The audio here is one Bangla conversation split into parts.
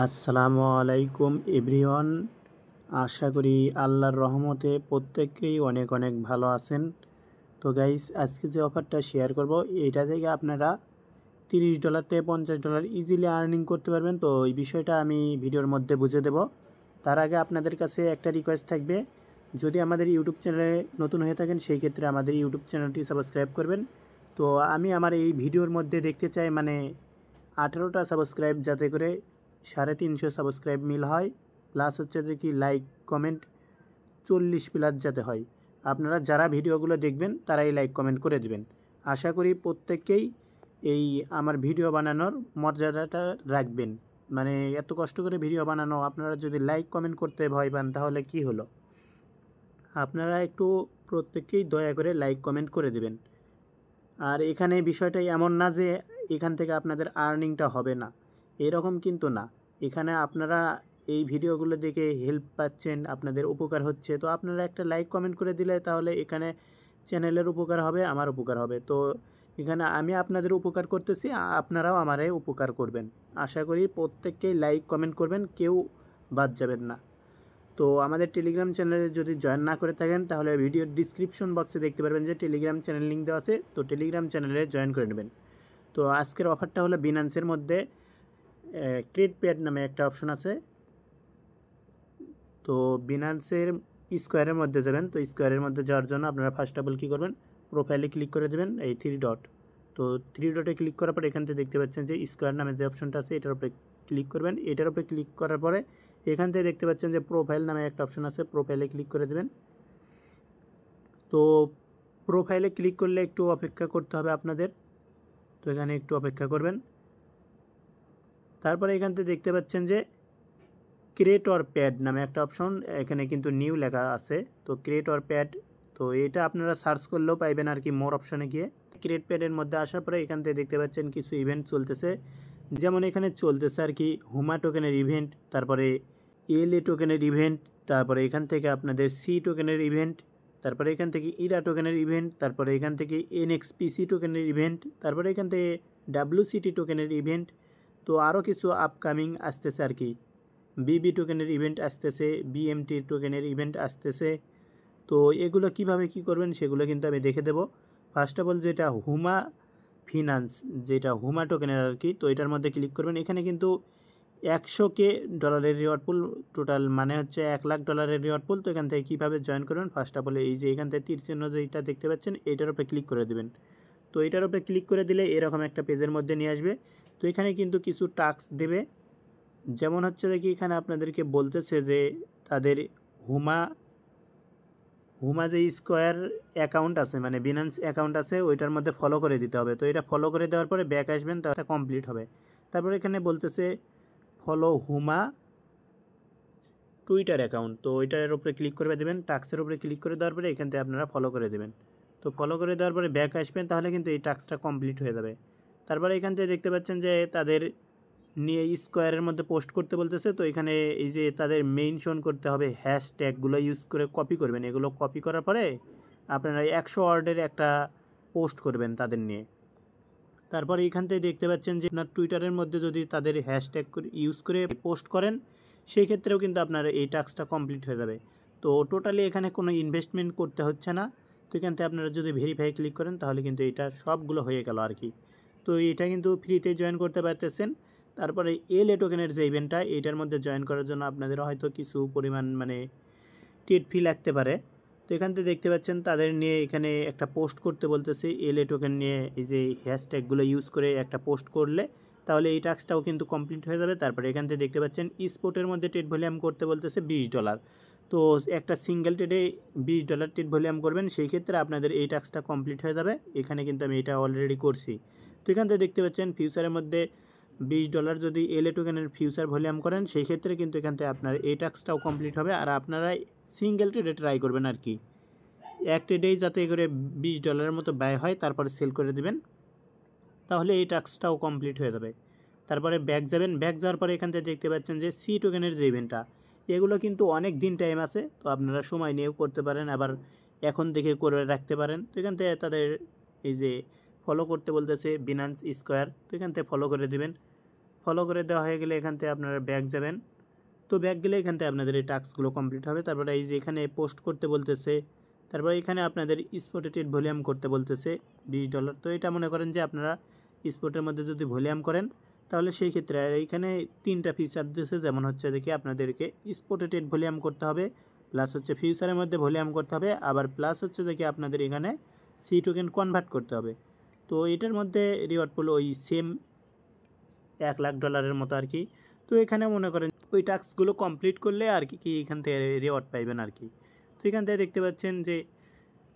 আসসালামু আলাইকুম এভরিওয়ান। আশা করি আল্লাহর রহমতে প্রত্যেকেই অনেক অনেক ভালো আছেন। তো গাইস, আজকে যে অফারটা শেয়ার করব এটা থেকে আপনারা $30 থেকে $50 ইজিলি আর্নিং করতে পারবেন। তো এই বিষয়টা আমি ভিডিওর মধ্যে বুঝিয়ে দেব। তার আগে আপনাদের কাছে একটা রিকোয়েস্ট থাকবে, যদি আমাদের ইউটিউব চ্যানেলে নতুন হয়ে থাকেন সেই ক্ষেত্রে আমাদের ইউটিউব চ্যানেলটি সাবস্ক্রাইব করবেন। তো আমি আমার এই ভিডিওর মধ্যে দেখতে চাই 18টা সাবস্ক্রাইব, যাতে করে 350 সাবস্ক্রাইব মিল হয়, প্লাস হচ্ছে যে কি লাইক কমেন্ট 40+ যাতে হয়। আপনারা যারা ভিডিওগুলো দেখবেন তারাই লাইক কমেন্ট করে দিবেন। আশা করি প্রত্যেককেই এই আমার ভিডিও বানানোর মর্যাদাটা রাখবেন। এত কষ্ট করে ভিডিও বানানো, আপনারা যদি লাইক কমেন্ট করতে ভয় পান তাহলে কি হলো। আপনারা একটু প্রত্যেককেই দয়া করে লাইক কমেন্ট করে দিবেন। আর এখানে বিষয়টাই এমন না যে এখান থেকে আপনাদের আর্নিংটা হবে না, এরকম কিন্তু না। এখানে আপনারা এই ভিডিওগুলো দেখে হেল্প পাচ্ছেন, আপনাদের উপকার হচ্ছে। তো আপনারা একটা লাইক কমেন্ট করে দিলে তাহলে এখানে চ্যানেলের উপকার হবে, আমার উপকার হবে। তো এখানে আমি আপনাদের উপকার করতেছি, আপনারাও আমারে উপকার করবেন। আশা করি প্রত্যেককেই লাইক কমেন্ট করবেন, কেউ বাদ যাবেন না। তো আমাদের টেলিগ্রাম চ্যানেলে যদি জয়েন না করে থাকেন তাহলে ভিডিওর ডিসক্রিপশন বক্সে দেখতে পারবেন যে টেলিগ্রাম চ্যানেল লিঙ্ক দেওয়া আছে। তো টেলিগ্রাম চ্যানেলে জয়েন করে নেবেন। তো আজকের অফারটা হলো বিনান্সের মধ্যে ক্রিয়েট পেড নামে একটা অপশন আছে। তো বিনান্সের স্কোয়ারের মধ্যে যাবেন। তো স্কোয়ারের মধ্যে যাওয়ার জন্য আপনারা ফার্স্ট অফ অল কী করবেন, প্রোফাইলে ক্লিক করে দেবেন এই 3 ডট। তো 3 ডটে ক্লিক করার পর এখান থেকে দেখতে পাচ্ছেন যে স্কোয়ার নামে যে অপশনটা আছে এটার উপরে ক্লিক করবেন। এটার উপরে ক্লিক করার পরে এখান থেকে দেখতে পাচ্ছেন যে প্রোফাইল নামে একটা অপশন আছে, প্রোফাইলে ক্লিক করে দেবেন। তো প্রোফাইলে ক্লিক করলে একটু অপেক্ষা করতে হবে আপনাদের। তো এখানে একটু অপেক্ষা করবেন। তারপরে এখান থেকে দেখতে পাচ্ছেন যে ক্রিয়েটর প্যাড নামে একটা অপশন, এখানে কিন্তু নিউ লেখা আছে। তো ক্রিয়েটর প্যাড, তো এটা আপনারা সার্চ করলেও পাইবেন আর কি, মোর অপশনে গিয়ে। ক্রিয়েট প্যাডের মধ্যে আসার পরে এখান থেকে দেখতে পাচ্ছেন কিছু ইভেন্ট চলতেছে। যেমন এখানে চলতেছে আর কি হুমা টোকেনের ইভেন্ট, তারপরে এলএ টোকেনের ইভেন্ট, তারপরে এখান থেকে আপনাদের সি টোকেনের ইভেন্ট, তারপরে এখান থেকে ইরা টোকেনের ইভেন্ট, তারপরে এখান থেকে এনএক্সপিসি টোকেনের ইভেন্ট, তারপরে এখান থেকে ডাব্লিউসিটি টোকেনের ইভেন্ট। তো আরও কিছু আপকামিং আসতেছে আর কি, বিবি টোকেনের ইভেন্ট আসতেছে, বিএমটি টোকেনের ইভেন্ট আসতেছে। তো এগুলো কিভাবে কি করবেন সেগুলো কিন্তু আমি দেখে দেব। ফার্স্ট অফ অল যেটা হুমা ফিনান্স, যেটা হুমা টোকেনের আর কি, তো এটার মধ্যে ক্লিক করবেন। এখানে কিন্তু 100K ডলারের রিওয়ার্ড পুল টোটাল, হচ্ছে $1,00,000 রিওয়ার্ড পুল। তো এখান থেকে কীভাবে জয়েন করবেন, ফার্স্ট অফ অল এই যে এখান থেকে তীর চিহ্ন যেটা দেখতে পাচ্ছেন এইটার উপরে ক্লিক করে দেবেন। তো এটার উপরে ক্লিক করে দিলে এরকম একটা পেজের মধ্যে নিয়ে আসবে। তো এখানে কিন্তু কিছু টাস্ক দেবে, যেমন হচ্ছে দেখি এখানে আপনাদেরকে বলতেছে যে তাদের হুমা যে স্কোয়ার অ্যাকাউন্ট আছে, বিনান্স অ্যাকাউন্ট আছে, ওইটার মধ্যে ফলো করে দিতে হবে। তো এটা ফলো করে দেওয়ার পরে ব্যাক আসবেন, তাহলে কমপ্লিট হবে। তারপরে এখানে বলতেছে ফলো হুমা টুইটার অ্যাকাউন্ট, তো ওইটার উপরে ক্লিক করে দেবেন। টাস্কের উপরে ক্লিক করে দেওয়ার পরে এখান থেকে আপনারা ফলো করে দেবেন। তো ফলো করে দেওয়ার পরে ব্যাক আসবেন, তাহলে কিন্তু এই টাস্কটা কমপ্লিট হয়ে যাবে। তারপরে এখান থেকে দেখতে পাচ্ছেন যে তাদের নিয়ে স্কোয়ারের মধ্যে পোস্ট করতে বলতেছে। তো এখানে এই যে তাদের মেনশন করতে হবে, হ্যাশট্যাগুলো ইউজ করে কপি করবেন। এগুলো কপি করার পরে আপনারা 100 ওয়ার্ডের একটা পোস্ট করবেন তাদের নিয়ে। তারপরে এখান থেকে দেখতে পাচ্ছেন যে আপনার টুইটারের মধ্যে যদি তাদের হ্যাশট্যাগ ইউজ করে পোস্ট করেন সেই ক্ষেত্রেও কিন্তু আপনার এই টাস্কটা কমপ্লিট হয়ে যাবে। তো টোটালি এখানে কোনো ইনভেস্টমেন্ট করতে হচ্ছে না। তো এখান থেকে আপনারা যদি ভেরিফাই ক্লিক করেন তাহলে কিন্তু এটা সবগুলো হয়ে গেল আর কি। তো এটা কিন্তু ফ্রিতে জয়েন করতে পারতেছেন। তারপরে এলএ টোকেনের যে ইভেন্টটা, এইটার মধ্যে জয়েন করার জন্য আপনাদের হয়তো কিছু পরিমাণ টিট ফি লাগতে পারে। তো এখান থেকে দেখতে পাচ্ছেন তাদের নিয়ে এখানে একটা পোস্ট করতে বলতেছে এলএ টোকেন নিয়ে, এই যে হ্যাশট্যাগুলো ইউজ করে একটা পোস্ট করলে তাহলে এই টাস্কটাও কিন্তু কমপ্লিট হয়ে যাবে। তারপরে এখান থেকে দেখতে পাচ্ছেন স্পোর্টের মধ্যে ট্রেড ভলিউম করতে বলতেছে $20। তো একটা সিঙ্গেল ট্রেডে $20 ট্রেড ভলিউম করবেন, সেই ক্ষেত্রে আপনাদের এই টাস্কটা কমপ্লিট হয়ে যাবে। এখানে কিন্তু আমি এটা অলরেডি করছি। তো এখান থেকে দেখতে পাচ্ছেন ফিউচারের মধ্যে $20 যদি এলএ টোকেনের ফিউচার ভলিউম করেন সেই ক্ষেত্রে কিন্তু এখান থেকে আপনার এই টাস্কটাও কমপ্লিট হবে। আর আপনারা সিঙ্গেল ট্রেডে ট্রাই করবেন আর কি, এক ট্রেডেই যাতে করে $20 মতো ব্যয় হয়, তারপরে সেল করে দেবেন, তাহলে এই টাস্কটাও কমপ্লিট হয়ে যাবে। তারপরে ব্যাক যাবেন। ব্যাক যাওয়ার পরে এখান থেকে দেখতে পাচ্ছেন যে সি টোকেনের যে ইভেন্টটা, এগুলো কিন্তু অনেক দিন টাইম আছে। তো আপনারা সময় নিয়েও করতে পারেন, আবার এখন থেকে করে রাখতে পারেন। তো এখান থেকে তাদের এই যে ফলো করতে বলতেছে বিনান্স স্কোয়ার, তো এখান থেকে ফলো করে দেবেন। ফলো করে দেওয়া হয়ে গেলে এখান থেকে আপনারা ব্যাক যাবেন। তো ব্যাক গেলে এখান থেকে আপনাদের এই টাস্কগুলো কমপ্লিট হবে। তারপরে এই যে এখানে পোস্ট করতে বলতেছে, তারপরে এখানে আপনাদের স্পটেড ভলিউম করতে বলতেছে $20। তো এটা মনে করেন যে আপনারা স্পটের মধ্যে যদি ভলিউম করেন তাহলে সেই ক্ষেত্রে এইখানে 3টা ফিচার দিয়েছে, যেমন হচ্ছে দেখি আপনাদেরকে স্পটেড ভলিউম করতে হবে, প্লাস হচ্ছে ফিউচারের মধ্যে ভলিউম করতে হবে, আবার প্লাস হচ্ছে দেখি আপনাদের এখানে সি টোকেন কনভার্ট করতে হবে। তো এটার মধ্যে রিওয়ার্ড পুল ওই সেম $1,00,000 মতো আর কি। তো এখানে মনে করেন ওই টাস্কগুলো কমপ্লিট করলে আর কি এখান থেকে রিওয়ার্ড পাইবেন আর কি। তো এখান থেকে দেখতে পাচ্ছেন যে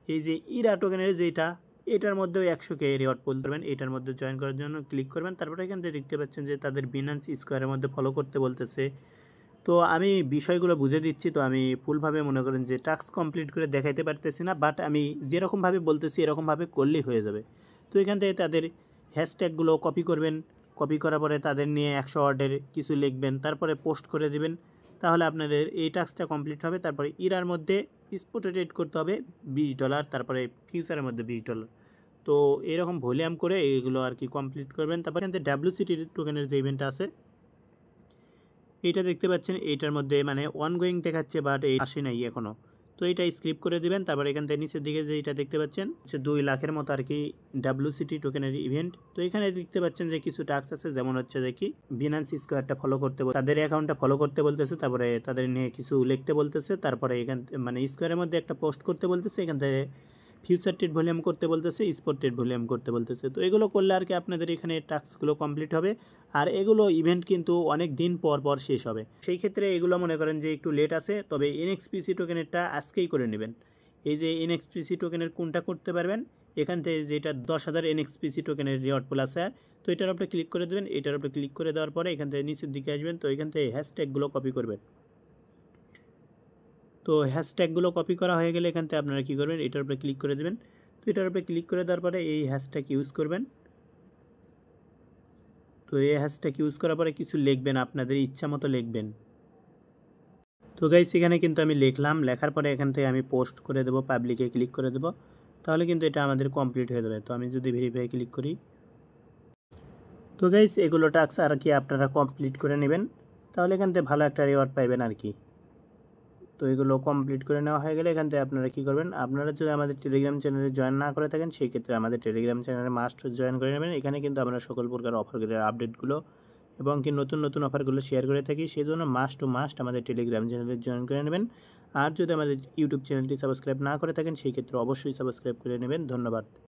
এই যে ইরা টোকেনের যেটা, এটার মধ্যেও 100K রিওয়ার্ড পুল করবেন। এটার মধ্যে জয়েন করার জন্য ক্লিক করবেন। তারপরে এখান থেকে দেখতে পাচ্ছেন যে তাদের বিনান্স স্কোয়ারের মধ্যে ফলো করতে বলতেছে। তো আমি বিষয়গুলো বুঝে দিচ্ছি, তো আমি ফুলভাবে মনে করেন যে টাস্ক কমপ্লিট করে দেখাইতে পারতেছি না, বাট আমি যেরকমভাবে বলতেছি এরকমভাবে করলেই হয়ে যাবে। তো এখান থেকে তাদের হ্যাশট্যাগুলো কপি করবেন, কপি করার পরে তাদের নিয়ে 100 ওয়ার্ডের কিছু লিখবেন, তারপরে পোস্ট করে দিবেন, তাহলে আপনাদের এই টাস্কটা কমপ্লিট হবে। তারপরে ইরার মধ্যে স্পটেড করতে হবে $20, তারপরে ফিউচারের মধ্যে $20। তো এরকম ভলিউম করে এইগুলো আর কি কমপ্লিট করবেন। তারপরে এখান থেকে WCT টোকেনের যে ইভেন্ট আছে এইটা দেখতে পাচ্ছেন, এইটার মধ্যে মানে অনগোয়িং দেখাচ্ছে, বাট এই আসে নাই এখনও। তো এটা স্ক্রিপ্ট করে দিবেন। তারপরে এখান থেকে নিচের দিকে যেটা দেখতে পাচ্ছেন হচ্ছে 2 লাখের মতো আর কি WCT টোকেনের ইভেন্ট। তো এখানে দেখতে পাচ্ছেন যে কিছু টাস্ক আছে, যেমন হচ্ছে দেখি বিনান্স স্কোয়ারটা ফলো করতে, তাদের অ্যাকাউন্টটা ফলো করতে বলতেছে, তারপরে তাদের নিয়ে কিছু লিখতে বলতেছে, তারপরে এখান মানে স্কোয়ারের মধ্যে একটা পোস্ট করতে বলতেছে, এখান থেকে ফিউচার ট্রেড ভলিউম করতে বলতেছে, স্পট ট্রেড ভলিউম করতে বলতেছে। তো এগুলো করলে আর কি আপনাদের এখানে টাস্কগুলো কমপ্লিট হবে। আর এগুলো ইভেন্ট কিন্তু অনেক দিন পর পর শেষ হবে, সেই ক্ষেত্রে এগুলো মনে করেন যে একটু লেট আছে। তবে এনএক্সপিসি টোকেনেরটা আজকেই করে নেবেন। এই যে এনএক্সপিসি টোকেনের কোনটা করতে পারবেন, এখান থেকে যেটা 10,000 এনএক্সপিসি টোকেনের রিওয়ার্ড পুল আছে, তো এটার উপরে ক্লিক করে দেবেন। এটার উপরে ক্লিক করে দেওয়ার পরে এখান থেকে নিচের দিকে আসবেন। তো এখান থেকে হ্যাশট্যাগুলো কপি করবেন। তো হ্যাশট্যাগুলো কপি করা হয়ে গেলে এখান থেকে আপনারা কী করবেন, এটার উপরে ক্লিক করে দেবেন। তো এটার উপরে ক্লিক করে দেওয়ার পরে এই হ্যাশট্যাগ ইউজ করবেন। তো এই হ্যাশট্যাগ ইউজ করার পরে কিছু লিখবেন, আপনাদের ইচ্ছা মতো লিখবেন। তো গাইস এখানে কিন্তু আমি লিখলাম, লেখার পরে এখান থেকে আমি পোস্ট করে দেবো, পাবলিকে ক্লিক করে দেবো, তাহলে কিন্তু এটা আমাদের কমপ্লিট হয়ে যাবে। তো আমি যদি ভেরিফাই ক্লিক করি, তো গাইস এগুলো টাস্ক আর কি আপনারা কমপ্লিট করে নেবেন, তাহলে এখান থেকে ভালো একটা রিওয়ার্ড পাইবেন আর কি। তো এগুলো কমপ্লিট করে নেওয়া হয়ে গেলে এখান থেকে আপনারা কী করবেন, আপনারা যদি আমাদের টেলিগ্রাম চ্যানেলে জয়েন না করে থাকেন সেই ক্ষেত্রে আমাদের টেলিগ্রাম চ্যানেলে মাস্ট জয়েন করে নেবেন। এখানে কিন্তু আমরা সকল প্রকার অফারগুলোর আপডেটগুলো এবং কি নতুন নতুন অফারগুলো শেয়ার করে থাকি, সেই জন্য মাস্ট আমাদের টেলিগ্রাম চ্যানেলে জয়েন করে নেবেন। আর যদি আমাদের ইউটিউব চ্যানেলটি সাবস্ক্রাইব না করে থাকেন সেই ক্ষেত্রে অবশ্যই সাবস্ক্রাইব করে নেবেন। ধন্যবাদ।